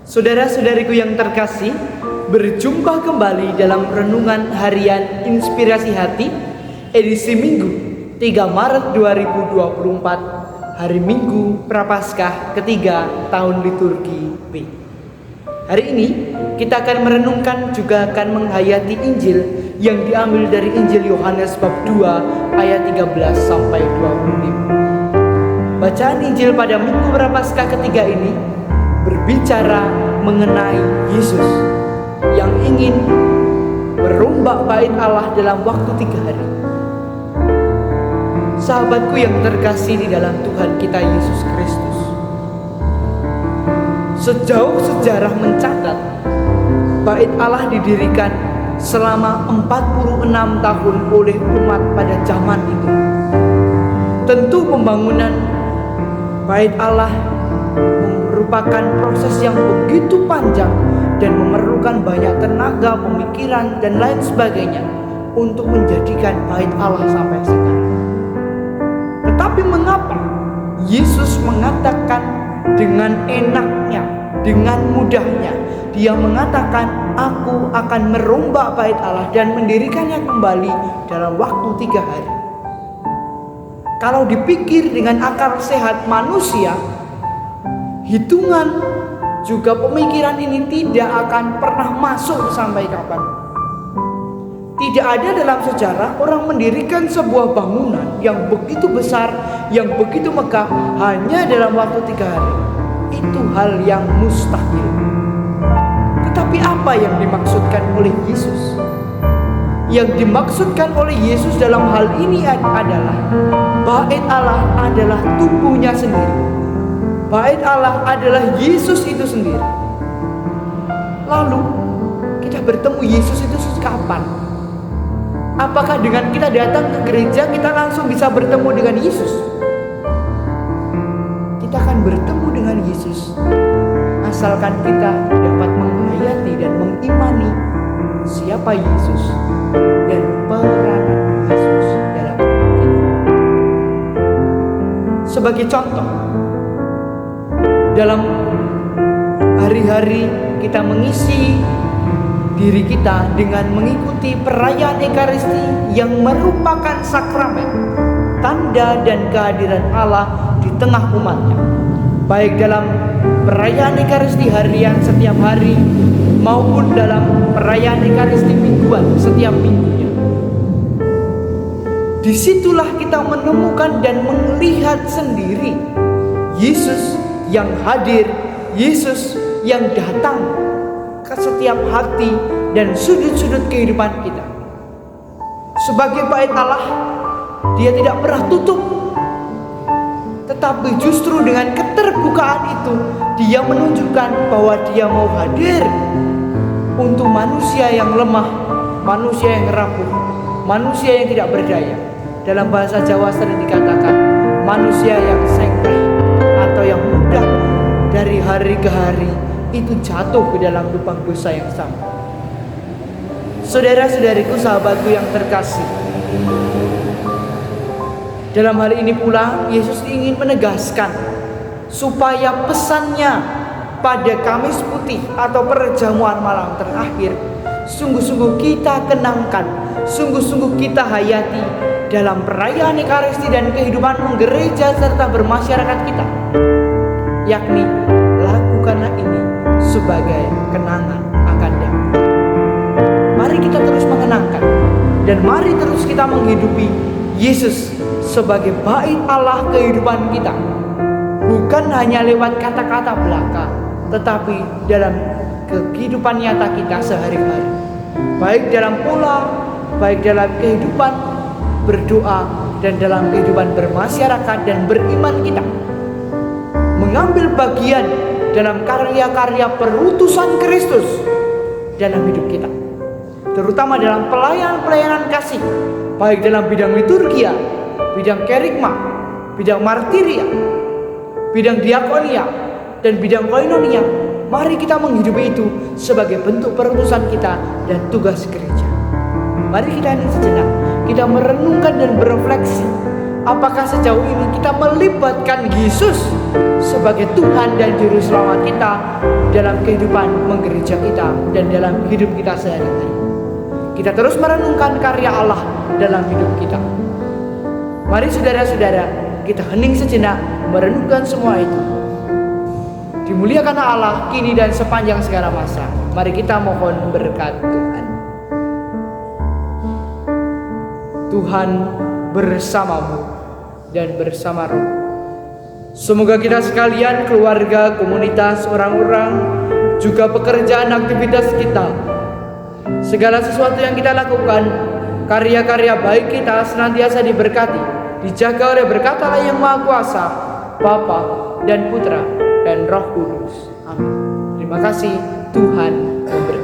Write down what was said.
Saudara-saudariku yang terkasih, berjumpa kembali dalam renungan harian Inspirasi Hati edisi Minggu 3 Maret 2024, hari Minggu Prapaskah ketiga tahun liturgi B. Hari ini kita akan merenungkan juga akan menghayati Injil yang diambil dari Injil Yohanes bab 2 ayat 13 sampai 25. Bacaan Injil pada Minggu Prapaskah ketiga ini berbicara mengenai Yesus yang ingin merombak bait Allah dalam waktu 3 hari. Sahabatku yang terkasih di dalam Tuhan kita Yesus Kristus, sejauh sejarah mencatat, bait Allah didirikan selama 46 tahun oleh umat pada zaman itu. Tentu pembangunan bait Allah merupakan proses yang begitu panjang dan memerlukan banyak tenaga, pemikiran, dan lain sebagainya untuk menjadikan bait Allah sampai sekarang. Tetapi mengapa Yesus mengatakan dengan enaknya, dengan mudahnya, Dia mengatakan, "Aku akan merombak bait Allah dan mendirikannya kembali dalam waktu 3 hari." Kalau dipikir dengan akal sehat manusia, hitungan juga pemikiran ini tidak akan pernah masuk sampai kapan. Tidak ada dalam sejarah orang mendirikan sebuah bangunan yang begitu besar, yang begitu megah hanya dalam waktu 3 hari. Itu hal yang mustahil. Tetapi apa yang dimaksudkan oleh Yesus? Yang dimaksudkan oleh Yesus dalam hal ini adalah bait Allah adalah tubuhnya sendiri. Bait Allah adalah Yesus itu sendiri. Lalu kita bertemu Yesus itu kapan? Apakah dengan kita datang ke gereja kita langsung bisa bertemu dengan Yesus? Kita akan bertemu dengan Yesus asalkan kita dapat menghayati dan mengimani siapa Yesus dan peranan Yesus dalam hidup kita. Sebagai contoh, dalam hari-hari kita mengisi diri kita dengan mengikuti perayaan Ekaristi yang merupakan sakramen, tanda dan kehadiran Allah di tengah umatnya, baik dalam perayaan Ekaristi harian setiap hari maupun dalam perayaan Ekaristi mingguan setiap minggunya. Disitulah kita menemukan dan melihat sendiri Yesus yang hadir, Yesus yang datang ke setiap hati dan sudut-sudut kehidupan kita. Sebagai bait Allah, Dia tidak pernah tutup, tetapi justru dengan keterbukaan itu Dia menunjukkan bahwa Dia mau hadir untuk manusia yang lemah, manusia yang rapuh, manusia yang tidak berdaya. Dalam bahasa Jawa sering dikatakan manusia yang sengkleh atau yang mudah dari hari ke hari itu jatuh ke dalam lubang dosa yang sama. Saudara-saudariku, sahabatku yang terkasih, dalam hal ini pula Yesus ingin menegaskan supaya pesannya pada Kamis Putih atau perjamuan malam terakhir sungguh-sungguh kita kenangkan, sungguh-sungguh kita hayati dalam perayaan Ekaristi dan kehidupan menggereja serta bermasyarakat kita, yakni lakukanlah ini sebagai kenangan akan damai. Mari kita terus mengenangkan dan mari terus kita menghidupi Yesus sebagai bait Allah kehidupan kita, bukan hanya lewat kata-kata belaka, tetapi dalam kehidupan nyata kita sehari-hari, baik dalam pola, baik dalam kehidupan berdoa dan dalam kehidupan bermasyarakat dan beriman kita, mengambil bagian dalam karya-karya perutusan Kristus dalam hidup kita, terutama dalam pelayanan-pelayanan kasih, baik dalam bidang liturgia, bidang kerigma, bidang martiria, bidang diakonia, dan bidang koinonia. Mari kita menghidupi itu sebagai bentuk perutusan kita dan tugas gereja. Mari kita ini sejenak, kita merenungkan dan berefleksi Apakah sejauh ini kita melibatkan Yesus sebagai Tuhan dan Juru Selamat kita dalam kehidupan menggereja kita dan dalam hidup kita sehari-hari? Kita terus merenungkan karya Allah dalam hidup kita. Mari saudara-saudara, kita hening sejenak merenungkan semua itu. Dimuliakan Allah kini dan sepanjang segala masa. Mari kita mohon berkat Tuhan. Tuhan bersamamu dan bersama roh. Semoga kita sekalian, keluarga, komunitas, orang-orang, juga pekerjaan, aktivitas kita, segala sesuatu yang kita lakukan, karya-karya baik kita senantiasa diberkati, dijaga oleh berkat Allah yang Maha Kuasa, Bapa dan Putra dan Roh Kudus. Amin. Terima kasih. Tuhan memberkati.